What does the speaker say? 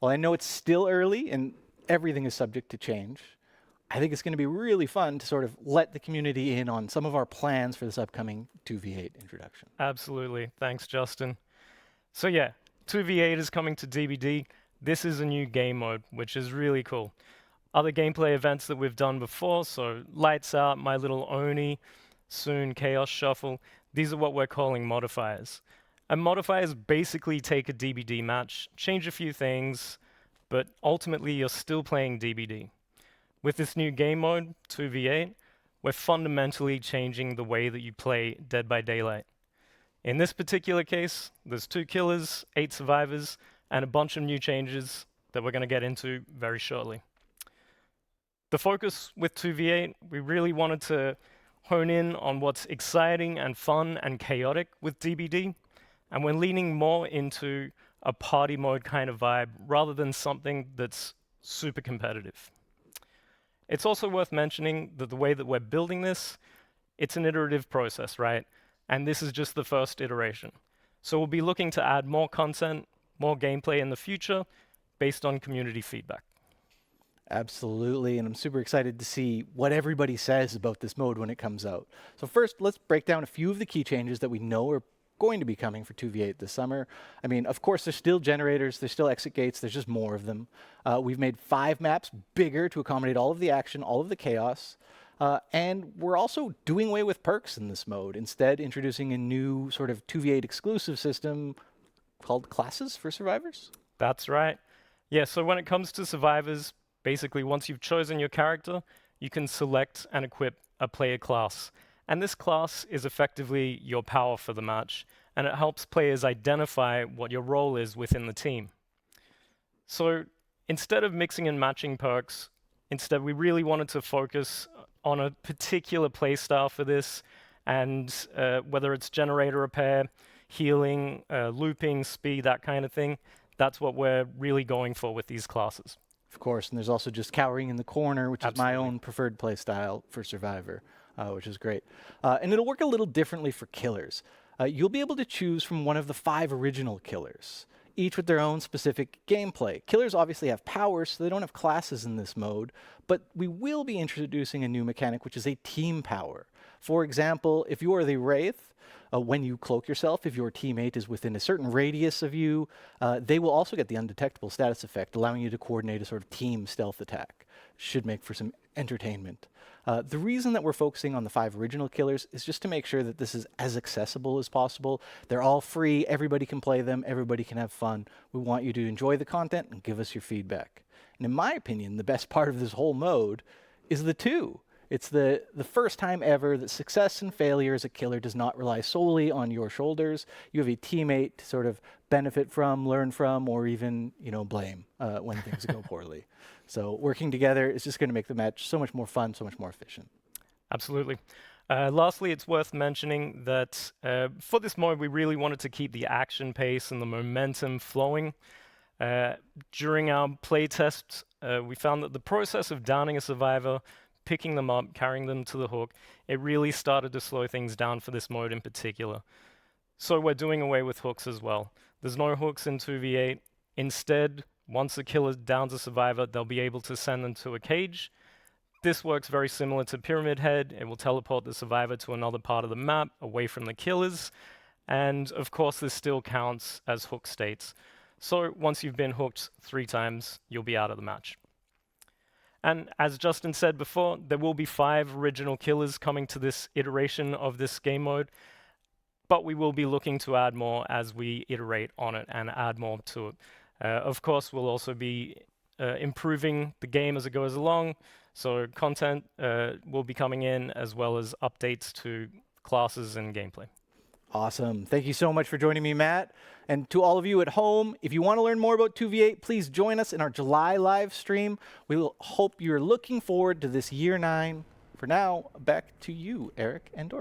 Well, I know it's still early and everything is subject to change. I think it's going to be really fun to sort of let the community in on some of our plans for this upcoming 2v8 introduction. Absolutely. Thanks, Justin. So yeah, 2v8 is coming to DBD. This is a new game mode, which is really cool. Other gameplay events that we've done before, so Lights Out, My Little Oni, soon Chaos Shuffle, these are what we're calling modifiers. And modifiers basically take a DBD match, change a few things, but ultimately you're still playing DBD. With this new game mode, 2v8, we're fundamentally changing the way that you play Dead by Daylight. In this particular case, there's 2 killers, 8 survivors, and a bunch of new changes that we're going to get into very shortly. The focus with 2v8, we really wanted to hone in on what's exciting and fun and chaotic with DBD, and we're leaning more into a party mode kind of vibe rather than something that's super competitive. It's also worth mentioning that the way that we're building this, it's an iterative process, right? And this is just the first iteration. So we'll be looking to add more content, more gameplay in the future based on community feedback. Absolutely, and I'm super excited to see what everybody says about this mode when it comes out. So first, let's break down a few of the key changes that we know are going to be coming for 2v8 this summer. I mean, of course, there's still generators, there's still exit gates, there's just more of them. We've made 5 maps bigger to accommodate all of the action, all of the chaos. And we're also doing away with perks in this mode, instead introducing a new sort of 2v8 exclusive system called classes for survivors. That's right. Yeah, so when it comes to survivors, basically once you've chosen your character, you can select and equip a player class. And this class is effectively your power for the match, and it helps players identify what your role is within the team. So instead of mixing and matching perks, instead we really wanted to focus on a particular playstyle for this, and whether it's generator repair, healing, looping, speed, that kind of thing, that's what we're really going for with these classes. Of course, and there's also just cowering in the corner, which Absolutely. is my own preferred playstyle for Survivor, which is great. And it'll work a little differently for killers. You'll be able to choose from one of the 5 original killers, each with their own specific gameplay. Killers obviously have powers, so they don't have classes in this mode, but we will be introducing a new mechanic, which is a team power. For example, if you are the Wraith, when you cloak yourself, if your teammate is within a certain radius of you, they will also get the undetectable status effect, allowing you to coordinate a sort of team stealth attack. Should make for some entertainment. The reason that we're focusing on the 5 original killers is just to make sure that this is as accessible as possible. They're all free, everybody can play them, everybody can have fun. We want you to enjoy the content and give us your feedback. And in my opinion, the best part of this whole mode is the 2. It's the first time ever that success and failure as a killer does not rely solely on your shoulders. You have a teammate to sort of benefit from, learn from, or even, blame when things go poorly. So working together is just going to make the match so much more fun, so much more efficient. Absolutely. Lastly, it's worth mentioning that for this mode, we really wanted to keep the action pace and the momentum flowing. During our playtest, we found that the process of downing a survivor, picking them up, carrying them to the hook, it really started to slow things down for this mode in particular. So we're doing away with hooks as well. There's no hooks in 2v8. Instead, once a killer downs a survivor, they'll be able to send them to a cage. This works very similar to Pyramid Head. It will teleport the survivor to another part of the map, away from the killers. And of course, this still counts as hook states. So once you've been hooked 3 times, you'll be out of the match. And as Justin said before, there will be 5 original killers coming to this iteration of this game mode, but we will be looking to add more as we iterate on it and add more to it. Of course, we'll also be improving the game as it goes along, so content will be coming in as well as updates to classes and gameplay. Awesome. Thank you so much for joining me, Matt. And to all of you at home, if you want to learn more about 2v8, please join us in our July live stream. We will hope you're looking forward to this year 9. For now, back to you, Eric and Dork.